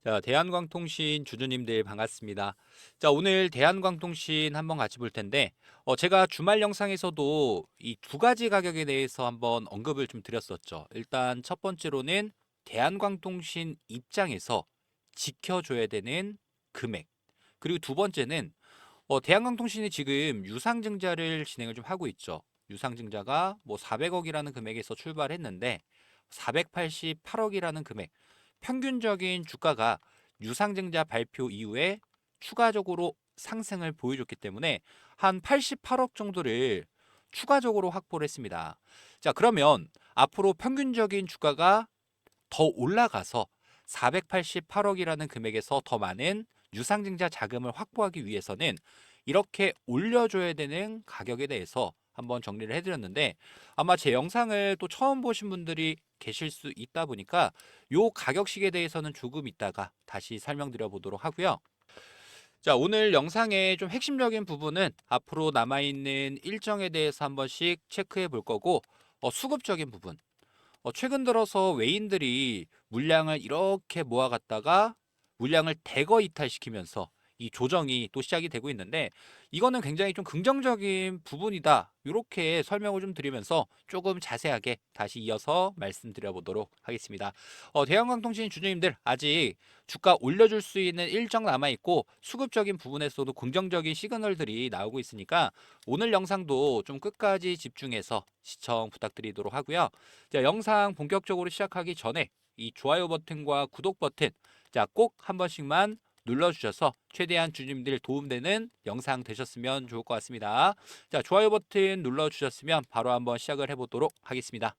자, 대한광통신 주주님들 반갑습니다. 자, 오늘 대한광통신 한번 같이 볼 텐데, 제가 주말 영상에서도 이 두 가지 가격에 대해서 한번 언급을 좀 드렸었죠. 일단 첫 번째로는 대한광통신 입장에서 지켜줘야 되는 금액. 그리고 두 번째는 대한광통신이 지금 유상증자를 진행을 좀 하고 있죠. 유상증자가 뭐 400억이라는 금액에서 출발했는데 488억이라는 금액. 평균적인 주가가 유상증자 발표 이후에 추가적으로 상승을 보여줬기 때문에 한 88억 정도를 추가적으로 확보를 했습니다. 자, 그러면 앞으로 평균적인 주가가 더 올라가서 488억이라는 금액에서 더 많은 유상증자 자금을 확보하기 위해서는 이렇게 올려줘야 되는 가격에 대해서 한번 정리를 해드렸는데, 아마 제 영상을 또 처음 보신 분들이 계실 수 있다 보니까 요 가격식에 대해서는 조금 있다가 다시 설명드려 보도록 하고요. 자, 오늘 영상의 좀 핵심적인 부분은 앞으로 남아있는 일정에 대해서 한 번씩 체크해 볼 거고, 수급적인 부분, 최근 들어서 외인들이 물량을 이렇게 모아갔다가 물량을 대거 이탈시키면서 이 조정이 또 시작이 되고 있는데, 이거는 굉장히 좀 긍정적인 부분이다, 이렇게 설명을 좀 드리면서 조금 자세하게 다시 이어서 말씀드려 보도록 하겠습니다. 대한광통신 주주님들, 아직 주가 올려줄 수 있는 일정 남아있고 수급적인 부분에서도 긍정적인 시그널들이 나오고 있으니까 오늘 영상도 좀 끝까지 집중해서 시청 부탁드리도록 하고요. 자, 영상 본격적으로 시작하기 전에 이 좋아요 버튼과 구독 버튼, 자, 꼭 한 번씩만 눌러주셔서 최대한 주님들 도움되는 영상 되셨으면 좋을 것 같습니다. 자, 좋아요 버튼 눌러주셨으면 바로 한번 시작을 해보도록 하겠습니다.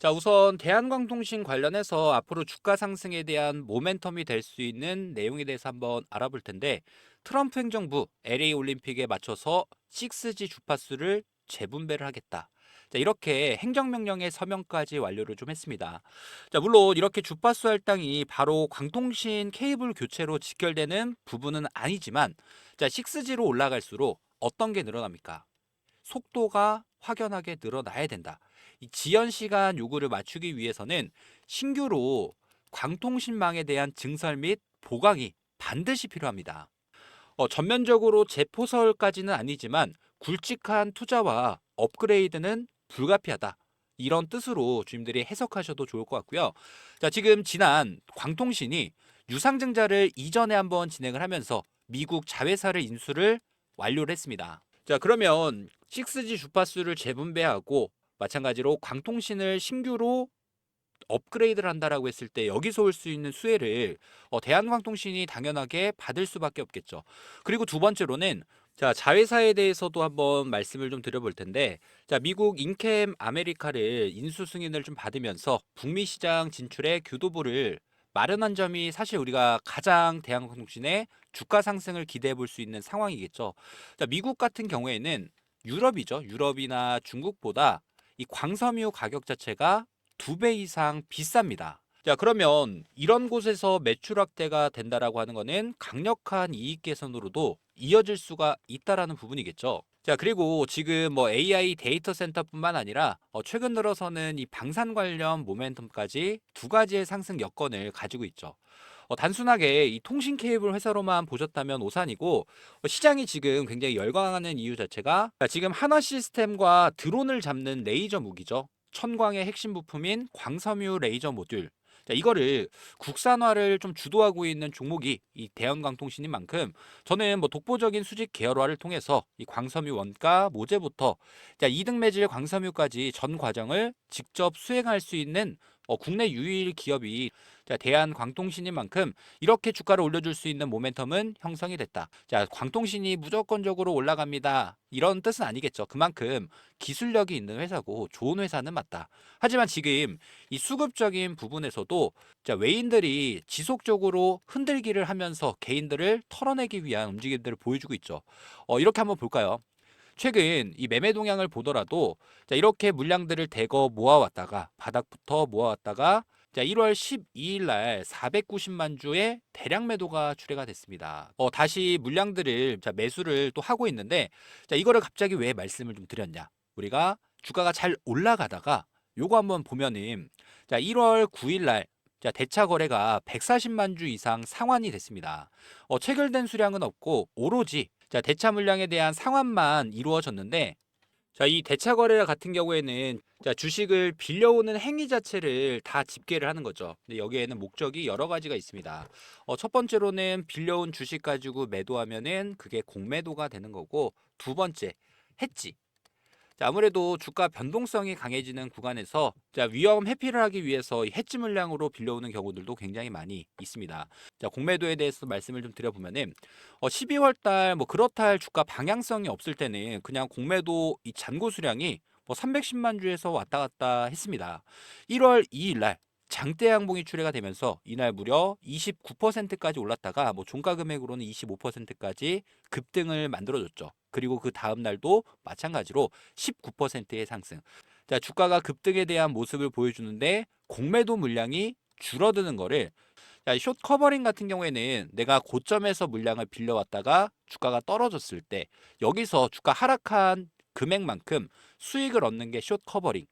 자, 우선 대한광통신 관련해서 앞으로 주가 상승에 대한 모멘텀이 될 수 있는 내용에 대해서 한번 알아볼 텐데, 트럼프 행정부 LA 올림픽에 맞춰서 6G 주파수를 재분배를 하겠다. 자, 이렇게 행정명령의 서명까지 완료를 좀 했습니다. 자, 물론 이렇게 주파수 할당이 바로 광통신 케이블 교체로 직결되는 부분은 아니지만, 자, 6G로 올라갈수록 어떤 게 늘어납니까? 속도가 확연하게 늘어나야 된다. 이 지연 시간 요구를 맞추기 위해서는 신규로 광통신망에 대한 증설 및 보강이 반드시 필요합니다. 전면적으로 재포설까지는 아니지만 굵직한 투자와 업그레이드는 불가피하다, 이런 뜻으로 주님들이 해석하셔도 좋을 것 같고요. 자, 지금 지난 광통신이 유상증자를 이전에 한번 진행을 하면서 미국 자회사를 인수를 완료를 했습니다. 자, 그러면 6G 주파수를 재분배하고 마찬가지로 광통신을 신규로 업그레이드를 한다라고 했을 때 여기서 올 수 있는 수혜를 대한광통신이 당연하게 받을 수밖에 없겠죠. 그리고 두 번째로는, 자, 자회사에 대해서도 한번 말씀을 좀 드려볼 텐데, 자, 미국 인캠 아메리카를 인수 승인을 좀 받으면서 북미 시장 진출의 교도부를 마련한 점이 사실 우리가 가장 대한광통신의 주가 상승을 기대해 볼 수 있는 상황이겠죠. 자, 미국 같은 경우에는 유럽이죠. 유럽이나 중국보다 이 광섬유 가격 자체가 2배 이상 비쌉니다. 자, 그러면 이런 곳에서 매출 확대가 된다라고 하는 거는 강력한 이익 개선으로도 이어질 수가 있다라는 부분이겠죠. 자, 그리고 지금 뭐 AI 데이터 센터뿐만 아니라 최근 들어서는 이 방산 관련 모멘텀까지 두 가지의 상승 여건을 가지고 있죠. 단순하게 이 통신 케이블 회사로만 보셨다면 오산이고, 시장이 지금 굉장히 열광하는 이유 자체가, 지금 하나 시스템과 드론을 잡는 레이저 무기죠. 천광의 핵심 부품인 광섬유 레이저 모듈. 자, 이거를 국산화를 좀 주도하고 있는 종목이 이 대한광통신인 만큼, 저는 뭐 독보적인 수직 계열화를 통해서 이 광섬유 원가 모재부터, 자, 이등 매질 광섬유까지 전 과정을 직접 수행할 수 있는 국내 유일 기업이, 자, 대한광통신인 만큼 이렇게 주가를 올려줄 수 있는 모멘텀은 형성이 됐다. 자, 광통신이 무조건적으로 올라갑니다, 이런 뜻은 아니겠죠. 그만큼 기술력이 있는 회사고 좋은 회사는 맞다. 하지만 지금 이 수급적인 부분에서도, 자, 외인들이 지속적으로 흔들기를 하면서 개인들을 털어내기 위한 움직임들을 보여주고 있죠. 이렇게 한번 볼까요? 최근 이 매매 동향을 보더라도, 자, 이렇게 물량들을 대거 모아왔다가 바닥부터 모아왔다가, 자, 1월 12일 날 490만 주의 대량 매도가 출회가 됐습니다. 다시 물량들을, 자, 매수를 또 하고 있는데, 자, 이거를 갑자기 왜 말씀을 좀 드렸냐? 우리가 주가가 잘 올라가다가 요거 한번 보면은, 자, 1월 9일 날 자, 대차 거래가 140만 주 이상 상환이 됐습니다. 체결된 수량은 없고 오로지 자, 대차 물량에 대한 상환만 이루어졌는데 자, 이 대차 거래 같은 경우에는 자, 주식을 빌려오는 행위 자체를 다 집계를 하는 거죠. 근데 여기에는 목적이 여러 가지가 있습니다. 첫 번째로는 빌려온 주식 가지고 매도하면은 그게 공매도가 되는 거고, 두 번째, 해지. 자, 아무래도 주가 변동성이 강해지는 구간에서 자, 위험 회피를 하기 위해서 이 해지 물량으로 빌려오는 경우들도 굉장히 많이 있습니다. 자, 공매도에 대해서 말씀을 좀 드려보면은 12월 달 뭐 그렇다 할 주가 방향성이 없을 때는 그냥 공매도 이 잔고 수량이 뭐 310만 주에서 왔다 갔다 했습니다. 1월 2일 날 장대 양봉이 출회가 되면서 이날 무려 29%까지 올랐다가 뭐 종가 금액으로는 25%까지 급등을 만들어줬죠. 그리고 그 다음 날도 마찬가지로 19%의 상승. 자, 주가가 급등에 대한 모습을 보여주는데 공매도 물량이 줄어드는 거를 자, 숏 커버링 같은 경우에는 내가 고점에서 물량을 빌려왔다가 주가가 떨어졌을 때 여기서 주가 하락한 금액만큼 수익을 얻는 게 숏 커버링.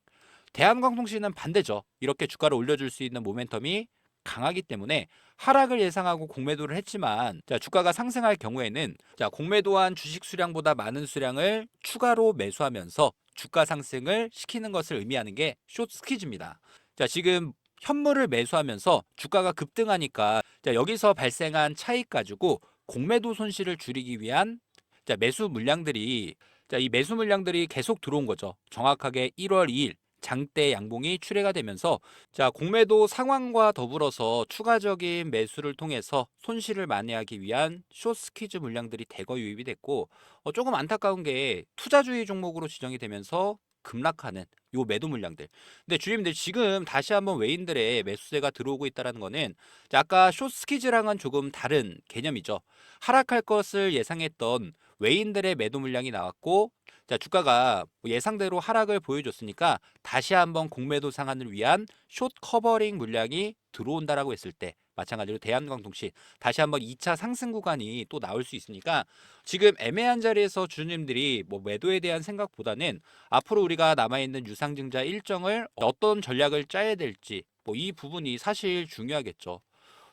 대한광통신은 반대죠. 이렇게 주가를 올려줄 수 있는 모멘텀이 강하기 때문에 하락을 예상하고 공매도를 했지만 자, 주가가 상승할 경우에는 자, 공매도한 주식 수량보다 많은 수량을 추가로 매수하면서 주가 상승을 시키는 것을 의미하는 게 숏 스퀴즈입니다. 자, 지금 현물을 매수하면서 주가가 급등하니까 자, 여기서 발생한 차익 가지고 공매도 손실을 줄이기 위한 자, 매수 물량들이 자, 이 매수 물량들이 계속 들어온 거죠. 정확하게 1월 2일 장대 양봉이 출회가 되면서 자, 공매도 상황과 더불어서 추가적인 매수를 통해서 손실을 만회하기 위한 숏 스퀴즈 물량들이 대거 유입이 됐고 조금 안타까운 게 투자주의 종목으로 지정이 되면서 급락하는 요 매도 물량들. 근데 주임들 지금 다시 한번 외인들의 매수세가 들어오고 있다는 거는 자, 아까 숏 스퀴즈랑은 조금 다른 개념이죠. 하락할 것을 예상했던 외인들의 매도 물량이 나왔고 자, 주가가 예상대로 하락을 보여줬으니까 다시 한번 공매도 상한을 위한 숏 커버링 물량이 들어온다라고 했을 때 마찬가지로 대한광통신 다시 한번 2차 상승 구간이 또 나올 수 있으니까 지금 애매한 자리에서 주주님들이 뭐 매도에 대한 생각보다는 앞으로 우리가 남아있는 유상증자 일정을 어떤 전략을 짜야 될지 뭐 이 부분이 사실 중요하겠죠.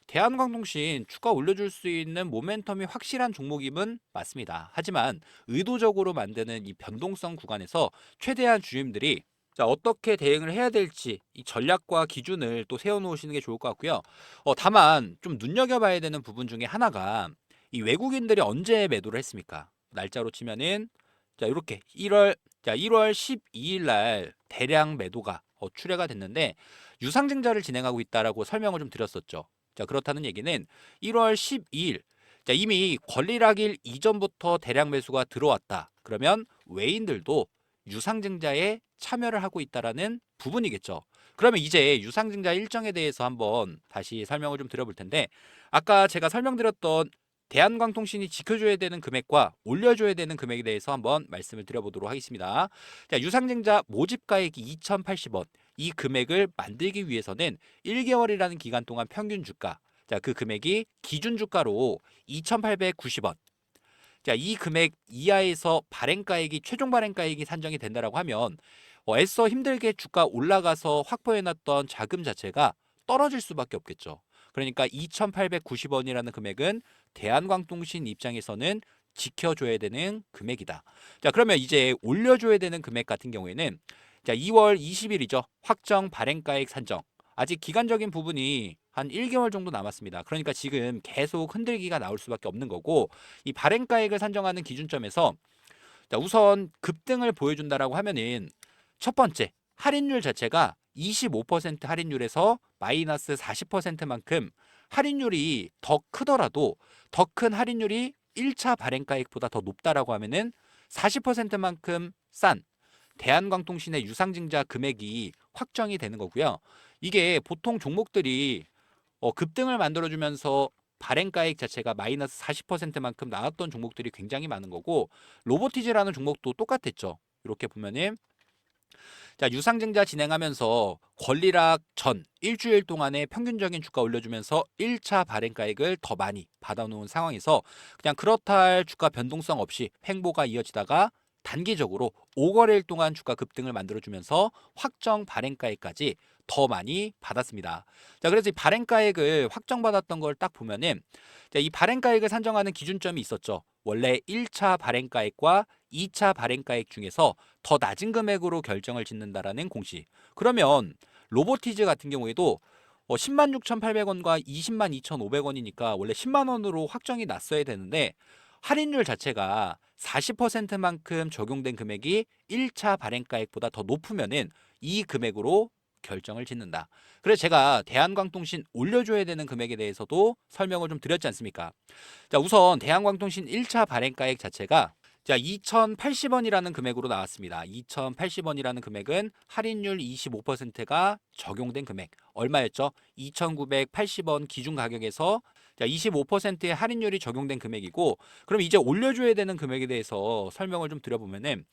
대한광통신 주가 올려줄 수 있는 모멘텀이 확실한 종목임은 맞습니다. 하지만 의도적으로 만드는 이 변동성 구간에서 최대한 주임들이 자, 어떻게 대응을 해야 될지 이 전략과 기준을 또 세워놓으시는 게 좋을 것 같고요. 다만 좀 눈여겨봐야 되는 부분 중에 하나가 이 외국인들이 언제 매도를 했습니까? 날짜로 치면은 자, 이렇게 1월 12일 날 대량 매도가 출회가 됐는데 유상증자를 진행하고 있다라고 설명을 좀 드렸었죠. 자, 그렇다는 얘기는 1월 12일 자, 이미 권리락일 이전부터 대량 매수가 들어왔다. 그러면 외인들도 유상증자에 참여를 하고 있다라는 부분이겠죠. 그러면 이제 유상증자 일정에 대해서 한번 다시 설명을 좀 드려볼 텐데 아까 제가 설명드렸던 대한광통신이 지켜줘야 되는 금액과 올려줘야 되는 금액에 대해서 한번 말씀을 드려보도록 하겠습니다. 자, 유상증자 모집가액이 2,080원. 이 금액을 만들기 위해서는 1개월이라는 기간 동안 평균 주가, 자, 그 금액이 기준 주가로 2,890원. 자, 이 금액 이하에서 발행가액이 최종 발행가액이 산정이 된다라고 하면 애써 힘들게 주가 올라가서 확보해놨던 자금 자체가 떨어질 수밖에 없겠죠. 그러니까 2,890원이라는 금액은 대한광통신 입장에서는 지켜줘야 되는 금액이다. 자, 그러면 이제 올려줘야 되는 금액 같은 경우에는 자, 2월 20일이죠. 확정 발행가액 산정. 아직 기간적인 부분이 한 1개월 정도 남았습니다. 그러니까 지금 계속 흔들기가 나올 수밖에 없는 거고 이 발행가액을 산정하는 기준점에서 자, 우선 급등을 보여준다라고 하면은 첫 번째 할인율 자체가 25% 할인율에서 마이너스 40%만큼 할인율이 더 크더라도 더 큰 할인율이 1차 발행가액보다 더 높다라고 하면은 40%만큼 싼 대한광통신의 유상증자 금액이 확정이 되는 거고요. 이게 보통 종목들이 급등을 만들어주면서 발행가액 자체가 마이너스 40%만큼 나왔던 종목들이 굉장히 많은 거고 로보티즈라는 종목도 똑같았죠. 이렇게 보면은 자, 유상증자 진행하면서 권리락 전 일주일 동안의 평균적인 주가 올려주면서 1차 발행가액을 더 많이 받아놓은 상황에서 그냥 그렇다 할 주가 변동성 없이 횡보가 이어지다가 단기적으로 5거래일 동안 주가 급등을 만들어주면서 확정 발행가액까지 더 많이 받았습니다. 자, 그래서 이 발행가액을 확정받았던 걸 딱 보면은 자, 이 발행가액을 산정하는 기준점이 있었죠. 원래 1차 발행가액과 2차 발행가액 중에서 더 낮은 금액으로 결정을 짓는다라는 공식. 그러면 로보티즈 같은 경우에도 10만 6,800원과 20만 2,500원이니까 원래 10만 원으로 확정이 났어야 되는데 할인율 자체가 40%만큼 적용된 금액이 1차 발행가액보다 더 높으면은 이 금액으로 결정을 짓는다. 그래서 제가 대한광통신 올려줘야 되는 금액에 대해서도 설명을 좀 드렸지 않습니까? 자, 우선 대한광통신 1차 발행가액 자체가 자, 2,080원이라는 금액으로 나왔습니다. 2,080원이라는 금액은 할인율 25%가 적용된 금액. 얼마였죠? 2,980원 기준 가격에서 자, 25%의 할인율이 적용된 금액이고, 그럼 이제 올려줘야 되는 금액에 대해서 설명을 좀 드려보면은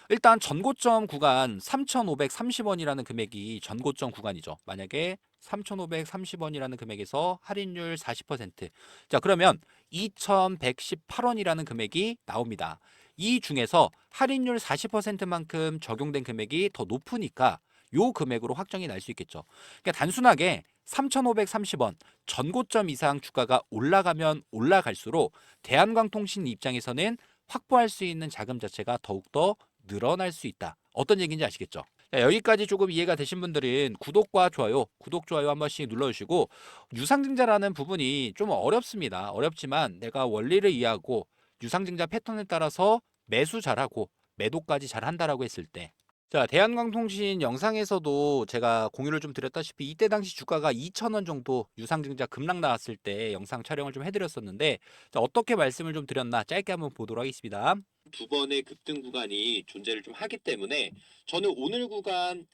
일단 전고점 구간 3,530원이라는 금액이 전고점 구간이죠. 만약에 3,530원이라는 금액에서 할인율 40%. 자, 그러면 2,118원이라는 금액이 나옵니다. 이 중에서 할인율 40%만큼 적용된 금액이 더 높으니까 요 금액으로 확정이 날 수 있겠죠. 그러니까 단순하게 3,530원 전고점 이상 주가가 올라가면 올라갈수록 대한광통신 입장에서는 확보할 수 있는 자금 자체가 더욱더 늘어날 수 있다. 어떤 얘기인지 아시겠죠? 자, 여기까지 조금 이해가 되신 분들은 구독과 좋아요, 구독, 좋아요 한 번씩 눌러주시고 유상증자라는 부분이 좀 어렵습니다. 어렵지만 내가 원리를 이해하고 유상증자 패턴에 따라서 매수 잘하고 매도까지 잘한다라고 했을 때 자, 대한광통신 영상에서도 제가 공유를 좀 드렸다시피 이때 당시 주가가 2,000원 정도 유상증자 급락 나왔을 때 영상 촬영을 좀 해드렸었는데 자, 어떻게 말씀을 좀 드렸나 짧게 한번 보도록 하겠습니다. 두 번의 급등 구간이 존재를 좀 하기 때문에 저는 오늘 구간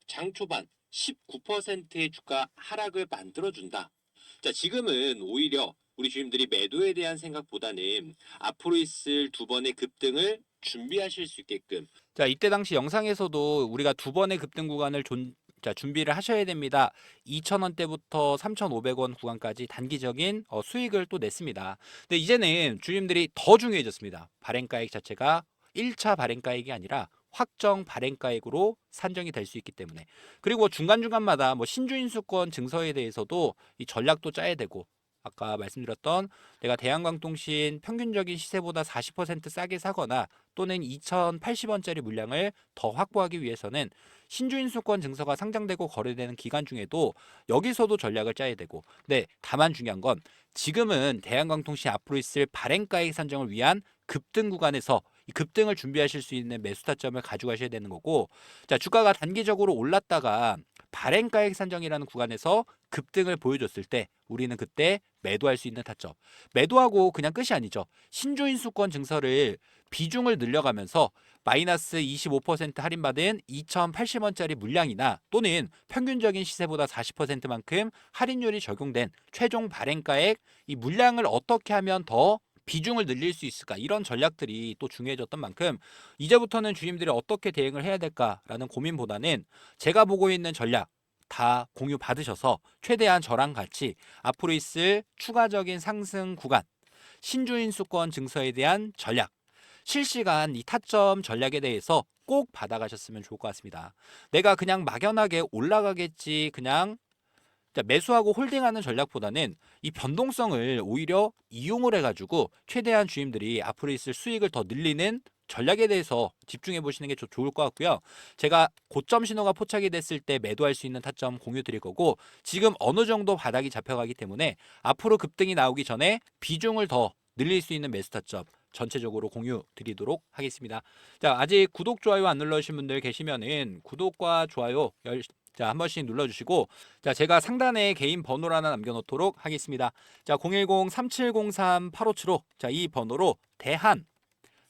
장 초반 19%의 주가 하락을 만들어준다. 자, 지금은 오히려 우리 주님들이 매도에 대한 생각보다는 앞으로 있을 두 번의 급등을 준비하실 수 있게끔 자, 이때 당시 영상에서도 우리가 두 번의 급등 구간을 자, 준비를 하셔야 됩니다. 2,000원대부터 3,500원 구간까지 단기적인 수익을 또 냈습니다. 근데 이제는 주님들이 더 중요해졌습니다. 발행가액 자체가 1차 발행가액이 아니라 확정 발행가액으로 산정이 될 수 있기 때문에 그리고 중간중간마다 뭐 신주인수권 증서에 대해서도 이 전략도 짜야 되고 아까 말씀드렸던 내가 대한광통신 평균적인 시세보다 40% 싸게 사거나 또는 2,080원짜리 물량을 더 확보하기 위해서는 신주인수권 증서가 상장되고 거래되는 기간 중에도 여기서도 전략을 짜야 되고 네, 다만 중요한 건 지금은 대한광통신 앞으로 있을 발행가액 산정을 위한 급등 구간에서 이 급등을 준비하실 수 있는 매수 타점을 가져가셔야 되는 거고 자, 주가가 단기적으로 올랐다가 발행가액 산정이라는 구간에서 급등을 보여줬을 때 우리는 그때 매도할 수 있는 타점. 매도하고 그냥 끝이 아니죠. 신주인수권 증서를 비중을 늘려가면서 마이너스 25% 할인받은 2,080원짜리 물량이나 또는 평균적인 시세보다 40%만큼 할인율이 적용된 최종 발행가액 이 물량을 어떻게 하면 더 비중을 늘릴 수 있을까 이런 전략들이 또 중요해졌던 만큼 이제부터는 주님들이 어떻게 대응을 해야 될까라는 고민보다는 제가 보고 있는 전략 다 공유 받으셔서 최대한 저랑 같이 앞으로 있을 추가적인 상승 구간 신주인수권 증서에 대한 전략 실시간 이 타점 전략에 대해서 꼭 받아가셨으면 좋을 것 같습니다. 내가 그냥 막연하게 올라가겠지 그냥 매수하고 홀딩하는 전략보다는 이 변동성을 오히려 이용을 해가지고 최대한 주임들이 앞으로 있을 수익을 더 늘리는 전략에 대해서 집중해 보시는 게 좋을 것 같고요. 제가 고점 신호가 포착이 됐을 때 매도할 수 있는 타점 공유 드릴 거고 지금 어느 정도 바닥이 잡혀가기 때문에 앞으로 급등이 나오기 전에 비중을 더 늘릴 수 있는 매수 타점 전체적으로 공유 드리도록 하겠습니다. 자, 아직 구독, 좋아요 안 눌러주신 분들 계시면은 구독과 좋아요 자, 한 번씩 눌러주시고 자, 제가 상단에 개인 번호를 하나 남겨놓도록 하겠습니다. 자, 010-3703-8575 자, 이 번호로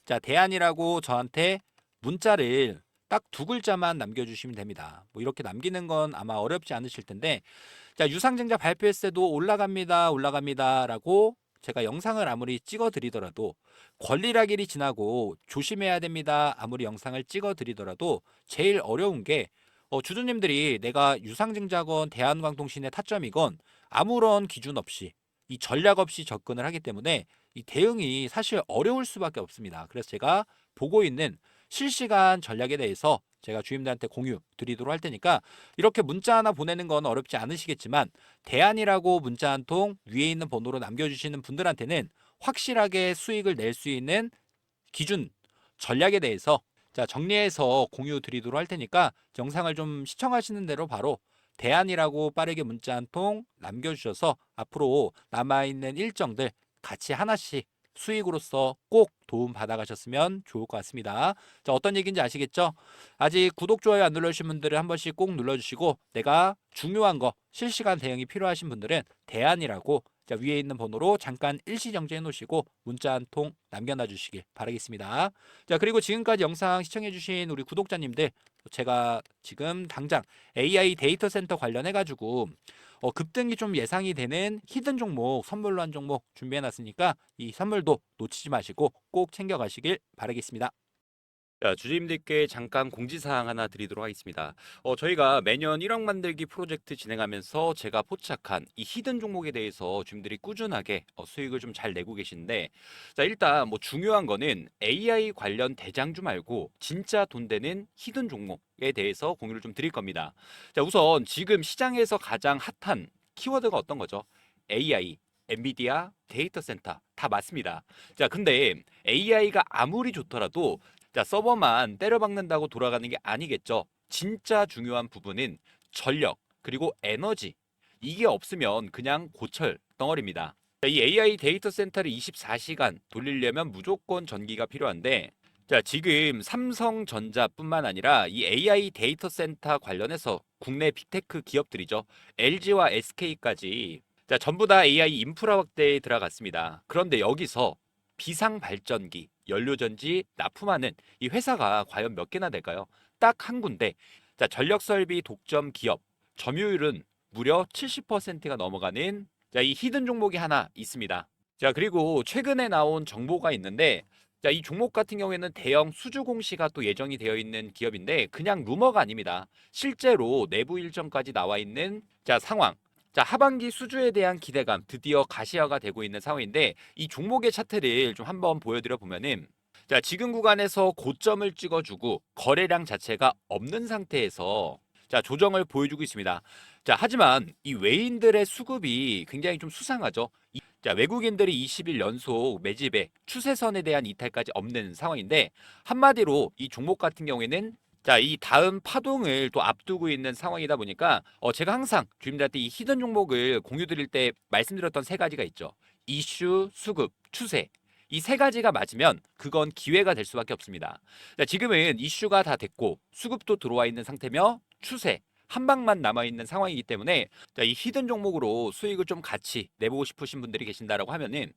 자, 대한이라고 저한테 문자를 딱 두 글자만 남겨주시면 됩니다. 뭐 이렇게 남기는 건 아마 어렵지 않으실 텐데 자, 유상증자 발표했을 때도 올라갑니다 라고 제가 영상을 아무리 찍어 드리더라도 권리락일이 지나고 조심해야 됩니다 아무리 영상을 찍어 드리더라도 제일 어려운 게 주주님들이 내가 유상증자건 대한광통신의 타점이건 아무런 기준 없이 이 전략 없이 접근을 하기 때문에 이 대응이 사실 어려울 수밖에 없습니다. 그래서 제가 보고 있는 실시간 전략에 대해서 제가 주임들한테 공유 드리도록 할 테니까 이렇게 문자 하나 보내는 건 어렵지 않으시겠지만 대안이라고 문자 한 통 위에 있는 번호로 남겨주시는 분들한테는 확실하게 수익을 낼 수 있는 기준 전략에 대해서 자 정리해서 공유 드리도록 할 테니까 영상을 좀 시청하시는 대로 바로 대안이라고 빠르게 문자 한 통 남겨주셔서 앞으로 남아있는 일정들 같이 하나씩 수익으로서 꼭 도움 받아가셨으면 좋을 것 같습니다. 자, 어떤 얘기인지 아시겠죠? 아직 구독, 좋아요 안 눌러주신 분들은 한 번씩 꼭 눌러주시고 내가 중요한 거 실시간 대응이 필요하신 분들은 대안이라고 자, 위에 있는 번호로 잠깐 일시정지해 놓으시고 문자 한 통 남겨놔 주시길 바라겠습니다. 자, 그리고 지금까지 영상 시청해 주신 우리 구독자님들 제가 지금 당장 AI 데이터 센터 관련해 가지고 급등이 좀 예상이 되는 히든 종목 선물로 한 종목 준비해 놨으니까 이 선물도 놓치지 마시고 꼭 챙겨 가시길 바라겠습니다. 자, 주주님들께 잠깐 공지사항 하나 드리도록 하겠습니다. 저희가 매년 1억 만들기 프로젝트 진행하면서 제가 포착한 이 히든 종목에 대해서 주주님들이 꾸준하게 수익을 좀 잘 내고 계신데, 자, 일단 뭐 중요한 거는 AI 관련 대장주 말고 진짜 돈 되는 히든 종목에 대해서 공유를 좀 드릴 겁니다. 자, 우선 지금 시장에서 가장 핫한 키워드가 어떤 거죠? AI, 엔비디아, 데이터 센터 다 맞습니다. 자, 근데 AI가 아무리 좋더라도 자, 서버만 때려박는다고 돌아가는 게 아니겠죠. 진짜 중요한 부분은 전력, 그리고 에너지. 이게 없으면 그냥 고철 덩어리입니다. 자, 이 AI 데이터 센터를 24시간 돌리려면 무조건 전기가 필요한데, 자, 지금 삼성전자뿐만 아니라 이 AI 데이터 센터 관련해서 국내 빅테크 기업들이죠. LG와 SK까지 자, 전부 다 AI 인프라 확대에 들어갔습니다. 그런데 여기서 비상 발전기, 연료전지 납품하는 이 회사가 과연 몇 개나 될까요? 딱 한 군데. 자, 전력 설비 독점 기업. 점유율은 무려 70%가 넘어가는 자, 이 히든 종목이 하나 있습니다. 자, 그리고 최근에 나온 정보가 있는데 자, 이 종목 같은 경우에는 대형 수주 공시가 또 예정이 되어 있는 기업인데 그냥 루머가 아닙니다. 실제로 내부 일정까지 나와 있는 자, 상황. 자, 하반기 수주에 대한 기대감 드디어 가시화가 되고 있는 상황인데 이 종목의 차트를 좀 한번 보여드려 보면은 자, 지금 구간에서 고점을 찍어주고 거래량 자체가 없는 상태에서 자, 조정을 보여주고 있습니다. 자, 하지만 이 외인들의 수급이 굉장히 좀 수상하죠. 자, 외국인들이 20일 연속 매집에 추세선에 대한 이탈까지 없는 상황인데 한마디로 이 종목 같은 경우에는 자, 이 다음 파동을 또 앞두고 있는 상황이다 보니까 제가 항상 주임들한테 이 히든 종목을 공유 드릴 때 말씀드렸던 세 가지가 있죠. 이슈, 수급, 추세. 이 세 가지가 맞으면 그건 기회가 될 수밖에 없습니다. 자, 지금은 이슈가 다 됐고 수급도 들어와 있는 상태며 추세 한 방만 남아 있는 상황이기 때문에 자, 이 히든 종목으로 수익을 좀 같이 내보고 싶으신 분들이 계신다라고 하면은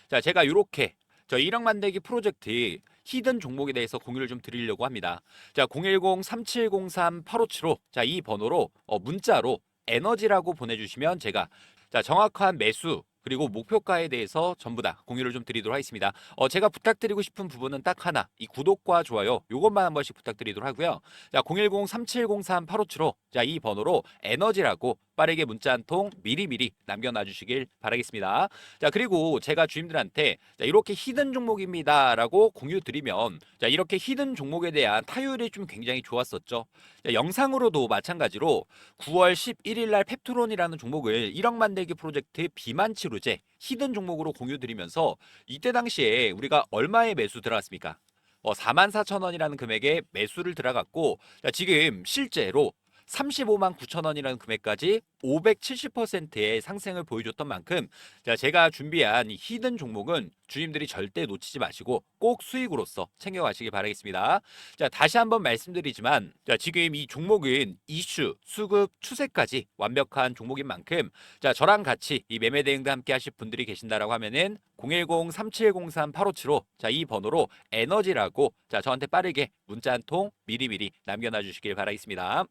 자, 제가 이렇게 저 1억 만들기 프로젝트 히든 종목에 대해서 공유를 좀 드리려고 합니다. 자, 010-3703-8575 자, 이 번호로 문자로 에너지라고 보내주시면 제가 자, 정확한 매수 그리고 목표가에 대해서 전부 다 공유를 좀 드리도록 하겠습니다. 제가 부탁드리고 싶은 부분은 딱 하나, 이 구독과 좋아요 요것만 한 번씩 부탁드리도록 하고요. 자, 010-3703-8575 자, 이 번호로 에너지라고 빠르게 문자 한 통 미리미리 남겨놔 주시길 바라겠습니다. 자, 그리고 제가 주임들한테 자, 이렇게 히든 종목입니다라고 공유 드리면 자, 이렇게 히든 종목에 대한 타율이 좀 굉장히 좋았었죠. 자, 영상으로도 마찬가지로 9월 11일 날 펩트론이라는 종목을 1억 만들기 프로젝트 비만치료제 히든 종목으로 공유 드리면서 이때 당시에 우리가 얼마에 매수 들어갔습니까? 44,000원이라는 금액에 매수를 들어갔고 자, 지금 실제로 35만 9천 원이라는 금액까지 570%의 상승을 보여줬던 만큼 제가 준비한 이 히든 종목은 주님들이 절대 놓치지 마시고 꼭 수익으로서 챙겨가시기 바라겠습니다. 자, 다시 한번 말씀드리지만 자, 지금 이 종목은 이슈, 수급, 추세까지 완벽한 종목인 만큼 자, 저랑 같이 이 매매 대응도 함께 하실 분들이 계신다라고 하면은 010-3703-8575 자, 이 번호로 에너지라고 자, 저한테 빠르게 문자 한 통 미리미리 남겨놔 주시길 바라겠습니다.